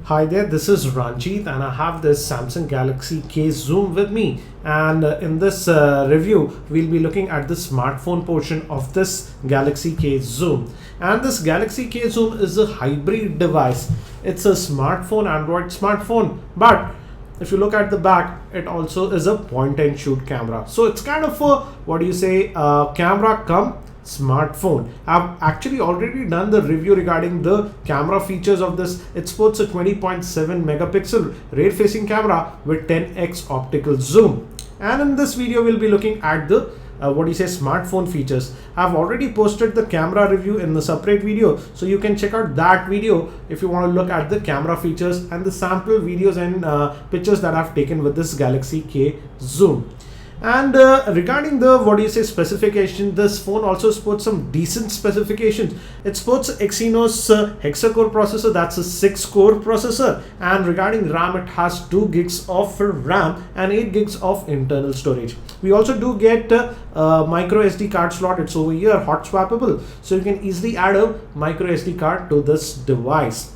Hi there, this is Ranjit and I have this Samsung Galaxy K Zoom with me, and in this review we'll be looking at the smartphone portion of this Galaxy K Zoom. And this Galaxy K Zoom is a hybrid device. It's a smartphone, Android smartphone, but if you look at the back, it also is a point and shoot camera. So it's kind of a camera come smartphone. I've actually already done the review regarding the camera features of this. It sports a 20.7 megapixel rear facing camera with 10x optical zoom, and in this video we'll be looking at the smartphone features. I've already posted the camera review in the separate video, so you can check out that video if you want to look at the camera features and the sample videos and pictures that I've taken with this Galaxy K Zoom. And regarding the specification, this phone also sports some decent specifications. It sports Exynos hexa-core processor, that's a 6-core processor, and regarding RAM, it has 2 gigs of RAM and 8 gigs of internal storage. We also do get micro SD card slot. It's over here, hot swappable, so you can easily add a micro SD card to this device.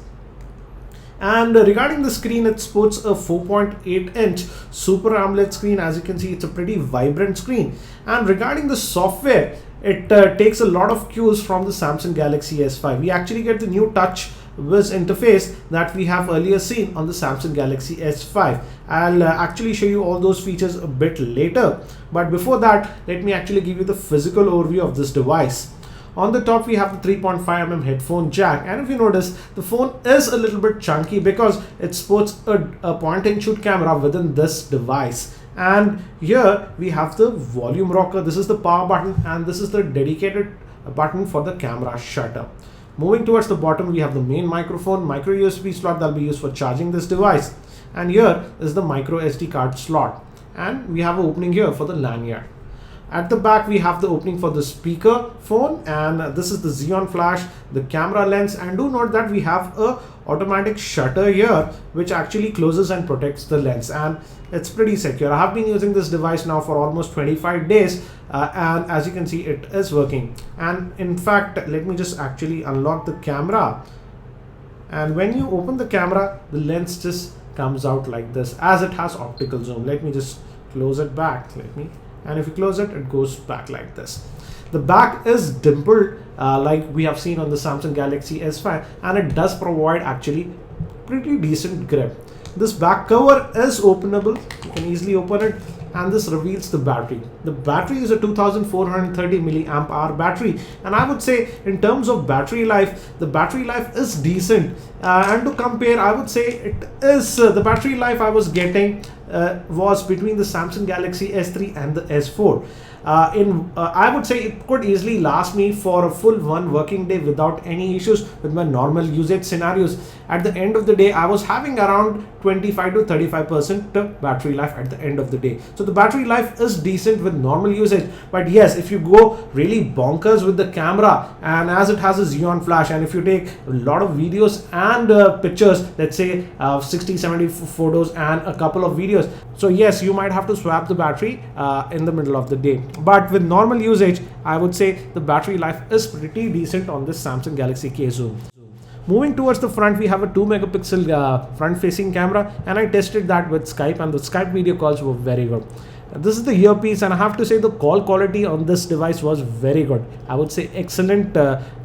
And regarding the screen, it sports a 4.8-inch Super AMOLED screen. As you can see, it's a pretty vibrant screen. And regarding the software, it takes a lot of cues from the Samsung Galaxy S5. We actually get the new touch Wiz interface that we have earlier seen on the Samsung Galaxy S5. I'll actually show you all those features a bit later. But before that, let me actually give you the physical overview of this device. On the top, we have the 3.5mm headphone jack, and if you notice, the phone is a little bit chunky because it sports a point and shoot camera within this device. And here we have the volume rocker. This is the power button, and this is the dedicated button for the camera shutter. Moving towards the bottom, we have the main microphone, micro USB slot that will be used for charging this device, and here is the micro SD card slot, and we have an opening here for the lanyard. At the back, we have the opening for the speaker phone, and this is the Xeon flash, the camera lens, and do note that we have a automatic shutter here which actually closes and protects the lens, and it's pretty secure. I have been using this device now for almost 25 days and as you can see, it is working. And in fact, let me just actually unlock the camera, and when you open the camera, the lens just comes out like this as it has optical zoom. Let me just close it back. And if you close it, it goes back like this. The back is dimpled like we have seen on the Samsung Galaxy S5, and it does provide actually pretty decent grip. This back cover is openable. You can easily open it, and this reveals the battery. The battery is a 2430 milliamp hour battery, and I would say in terms of battery life, the battery life is decent. And to compare, I would say it is the battery life I was getting was between the Samsung Galaxy S3 and the S4. I would say it could easily last me for a full 1 working day without any issues with my normal usage scenarios. At the end of the day, I was having around 25 to 35% battery life at the end of the day. So the battery life is decent with normal usage. But yes, if you go really bonkers with the camera, and as it has a Xeon flash, and if you take a lot of videos and pictures, let's say 60-70 photos and a couple of videos, so yes, you might have to swap the battery in the middle of the day. But with normal usage, I would say the battery life is pretty decent on this Samsung Galaxy K Zoom. Moving towards the front, we have a 2 megapixel front facing camera, and I tested that with Skype, and the Skype video calls were very good. This is the earpiece, and I have to say the call quality on this device was very good. I would say excellent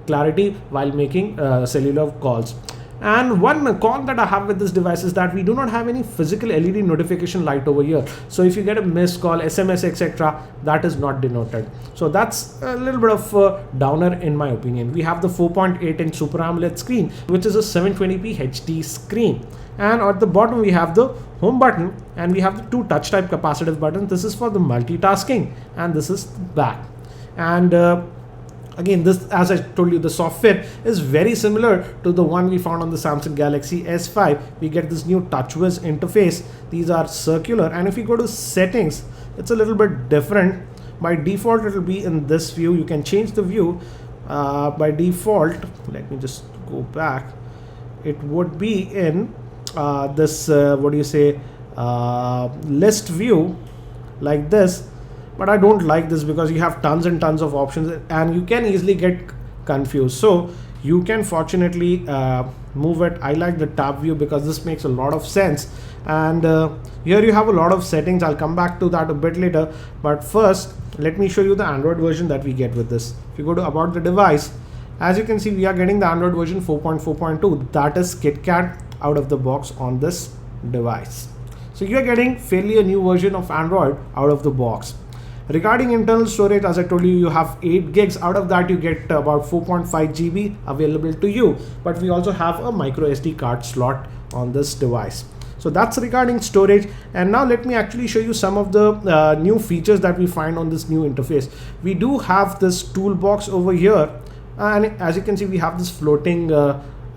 clarity while making cellular calls. And one con that I have with this device is that we do not have any physical LED notification light over here. So if you get a missed call, SMS, etc., that is not denoted. So that's a little bit of a downer in my opinion. We have the 4.8-inch Super AMOLED screen, which is a 720p HD screen. And at the bottom, we have the home button, and we have the 2 touch type capacitive buttons. This is for the multitasking, and this is the back. And again, this, as I told you, the software is very similar to the one we found on the Samsung Galaxy S5. We get this new TouchWiz interface. These are circular, and if you go to settings, it's a little bit different. By default, it will be in this view. You can change the view. By default, let me just go back. It would be in this list view like this. But I don't like this because you have tons and tons of options, and you can easily get confused. So you can fortunately move it. I like the tab view because this makes a lot of sense. And here you have a lot of settings. I'll come back to that a bit later, but first let me show you the Android version that we get with this. If you go to about the device, as you can see, we are getting the Android version 4.4.2, that is KitKat out of the box on this device. So you're getting fairly a new version of Android out of the box. Regarding internal storage, as I told you, you have 8 gigs. Out of that, you get about 4.5 GB available to you. But we also have a micro SD card slot on this device. So that's regarding storage. And now let me actually show you some of the new features that we find on this new interface. We do have this toolbox over here. And as you can see, we have this floating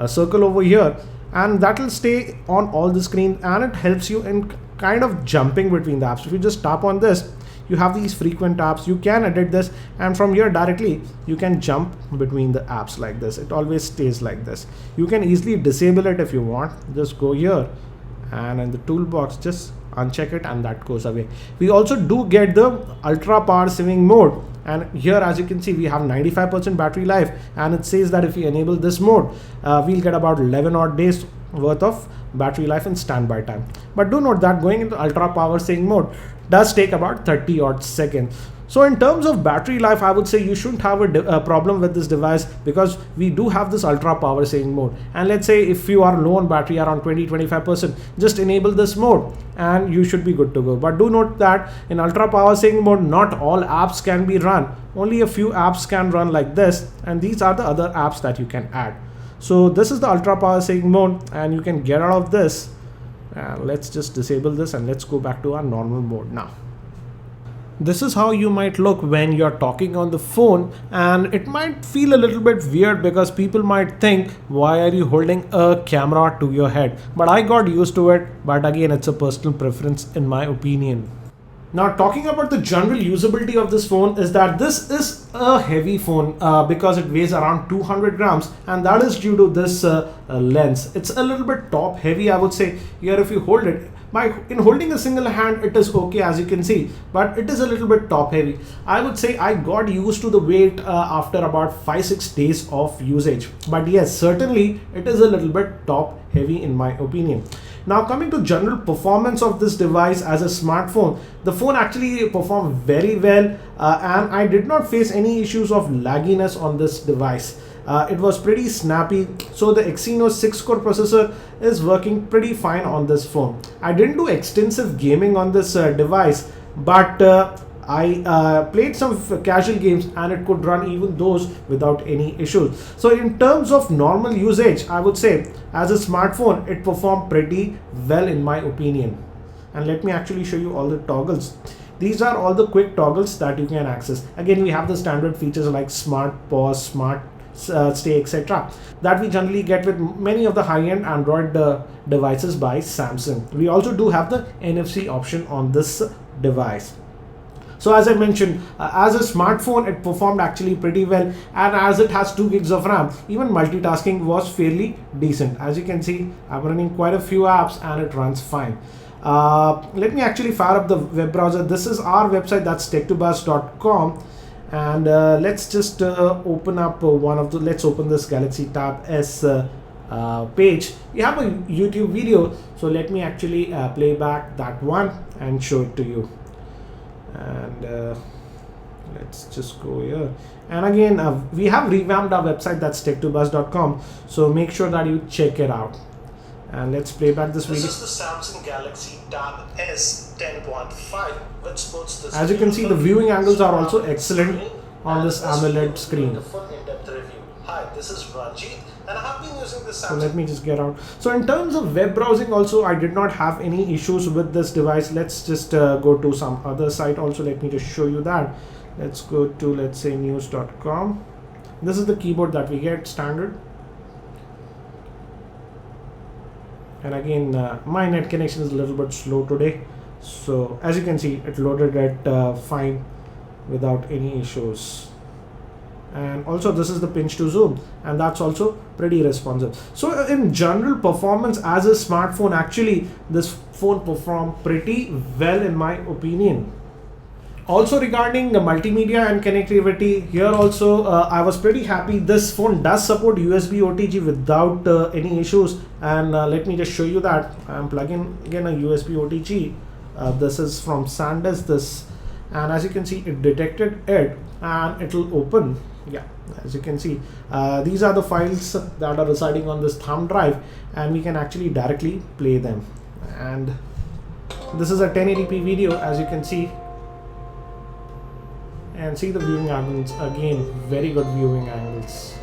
circle over here. And that will stay on all the screen. And it helps you in kind of jumping between the apps. If you just tap on this, you have these frequent apps. You can edit this, and from here directly you can jump between the apps like this. It always stays like this. You can easily disable it if you want. Just go here and in the toolbox just uncheck it and that goes away. We also do get the ultra power saving mode, and here as you can see we have 95% battery life, and it says that if we enable this mode we'll get about 11 odd days worth of battery life and standby time. But do note that going into ultra power saving mode does take about 30 odd seconds. So in terms of battery life, I would say you shouldn't have a problem with this device because we do have this ultra power saving mode. And let's say if you are low on battery around 20-25%, just enable this mode and you should be good to go. But do note that in ultra power saving mode, not all apps can be run. Only a few apps can run like this, and these are the other apps that you can add. So this is the ultra power saving mode, and you can get out of this. Let's just disable this and let's go back to our normal mode now. This is how you might look when you're talking on the phone, and it might feel a little bit weird because people might think, why are you holding a camera to your head? But I got used to it, but again, it's a personal preference in my opinion. Now, talking about the general usability of this phone is that this is a heavy phone because it weighs around 200 grams, and that is due to this lens. It's a little bit top heavy, I would say. Here if you hold it, in holding a single hand it is okay as you can see, but it is a little bit top heavy. I would say I got used to the weight after about 5-6 days of usage, but yes, certainly it is a little bit top heavy in my opinion. Now coming to general performance of this device as a smartphone, the phone actually performed very well and I did not face any issues of lagginess on this device. It was pretty snappy, so the Exynos 6-core processor is working pretty fine on this phone. I didn't do extensive gaming on this device, but I played some casual games and it could run even those without any issues. So in terms of normal usage, I would say as a smartphone it performed pretty well in my opinion. And let me actually show you all the toggles. These are all the quick toggles that you can access. Again, we have the standard features like smart pause, smart stay, etc. that we generally get with many of the high-end Android devices by Samsung. We also do have the NFC option on this device. So as I mentioned, as a smartphone it performed actually pretty well, and as it has 2 gigs of RAM, even multitasking was fairly decent. As you can see, I'm running quite a few apps and it runs fine. Let me actually fire up the web browser. This is our website, that's tech2buzz.com. And let's just open up let's open this Galaxy Tab S page. We have a YouTube video, so let me actually play back that one and show it to you. And let's just go here. And again, we have revamped our website, that's tech2buzz.com, so make sure that you check it out. And let's play back this video. This is the Samsung Galaxy Tab S 10.5, which sports this. As you can see, the viewing angles are also excellent on this AMOLED screen. Hi, this is Ranjit, and I have been using this Samsung. So let me just get out. So in terms of web browsing also, I did not have any issues with this device. Let's just go to some other site also. Let me just show you that. Let's go to, let's say, news.com. This is the keyboard that we get standard. And again, my net connection is a little bit slow today. So as you can see, it loaded it fine without any issues. And also this is the pinch to zoom, and that's also pretty responsive. So in general performance as a smartphone, actually this phone performed pretty well in my opinion. Also regarding the multimedia and connectivity, here also I was pretty happy. This phone does support USB OTG without any issues, and let me just show you that. I'm plugging again a USB OTG. This is from SanDisk, this, and as you can see, it detected it and it will open. Yeah, as you can see, these are the files that are residing on this thumb drive, and we can actually directly play them. And this is a 1080p video, as you can see, and see the viewing angles again, very good viewing angles.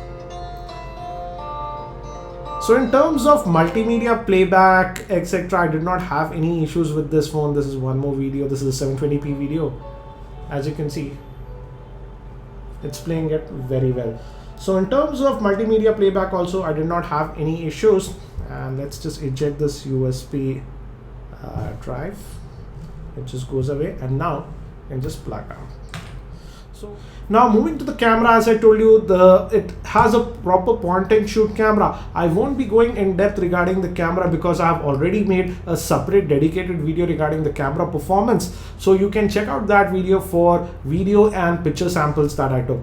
So in terms of multimedia playback, etc., I did not have any issues with this phone. This is one more video. This is a 720p video. As you can see, it's playing it very well. So in terms of multimedia playback also, I did not have any issues. And let's just eject this USB drive. It just goes away, and now you can just plug out. So now moving to the camera, as I told you, it has a proper point and shoot camera. I won't be going in depth regarding the camera because I have already made a separate dedicated video regarding the camera performance. So you can check out that video for video and picture samples that I took.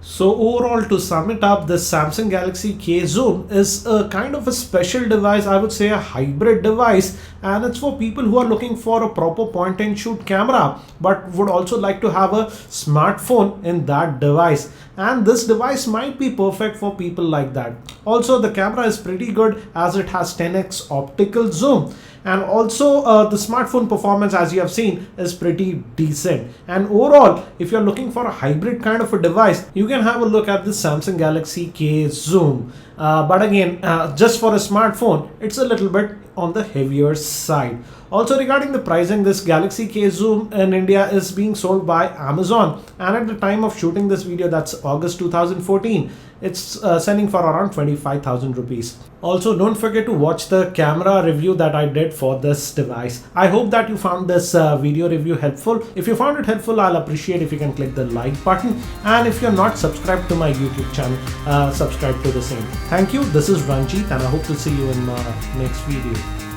So overall, to sum it up, the Samsung Galaxy K Zoom is a kind of a special device, I would say a hybrid device, and it's for people who are looking for a proper point and shoot camera but would also like to have a smartphone in that device. And this device might be perfect for people like that. Also, the camera is pretty good as it has 10x optical zoom. And also the smartphone performance, as you have seen, is pretty decent. And overall, if you're looking for a hybrid kind of a device, you can have a look at the Samsung Galaxy K Zoom. But again, just for a smartphone, it's a little bit on the heavier side. Also regarding the pricing, this Galaxy K Zoom in India is being sold by Amazon, and at the time of shooting this video, that's August 2014, it's selling for around 25,000 rupees. Also, don't forget to watch the camera review that I did for this device. I hope that you found this video review helpful. If you found it helpful, I'll appreciate if you can click the like button, and if you're not subscribed to my YouTube channel, subscribe to the same. Thank you. This is Ranjit, and I hope to see you in my next video.